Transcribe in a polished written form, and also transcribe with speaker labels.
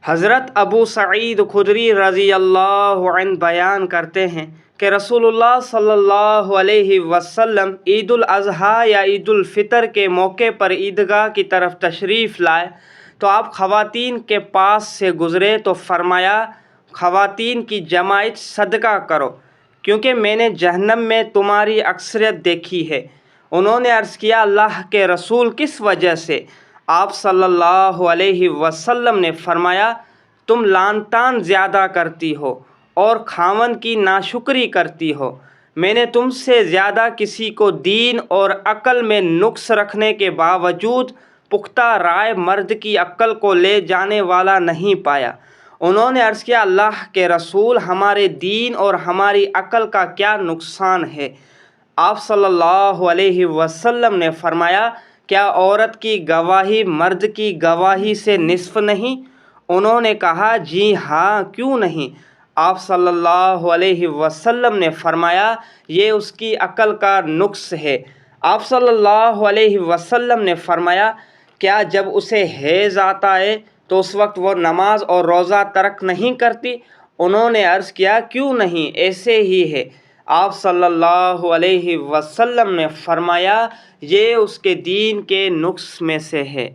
Speaker 1: حضرت ابو سعید خدری رضی اللہ عنہ بیان کرتے ہیں کہ رسول اللہ صلی اللہ علیہ وسلم عید الاضحیٰ یا عید الفطر کے موقع پر عیدگاہ کی طرف تشریف لائے تو آپ خواتین کے پاس سے گزرے تو فرمایا، خواتین کی جماعت صدقہ کرو کیونکہ میں نے جہنم میں تمہاری اکثریت دیکھی ہے۔ انہوں نے عرض کیا، اللہ کے رسول کس وجہ سے؟ آپ صلی اللہ علیہ وسلم نے فرمایا، تم لعن طعن زیادہ کرتی ہو اور خاوند کی ناشکری کرتی ہو۔ میں نے تم سے زیادہ کسی کو دین اور عقل میں نقص رکھنے کے باوجود پختہ رائے مرد کی عقل کو لے جانے والا نہیں پایا۔ انہوں نے عرض کیا، اللہ کے رسول ہمارے دین اور ہماری عقل کا کیا نقصان ہے؟ آپ صلی اللہ علیہ وسلم نے فرمایا، کیا عورت کی گواہی مرد کی گواہی سے نصف نہیں؟ انہوں نے کہا، جی ہاں، کیوں نہیں؟ آپ صلی اللہ علیہ وسلم نے فرمایا، یہ اس کی عقل کا نقص ہے۔ آپ صلی اللہ علیہ وسلم نے فرمایا، کیا جب اسے حیض آتا ہے تو اس وقت وہ نماز اور روزہ ترک نہیں کرتی؟ انہوں نے عرض کیا، کیوں نہیں، ایسے ہی ہے۔ آپ صلی اللہ علیہ وسلم نے فرمایا، یہ اس کے دین کے نقص میں سے ہے۔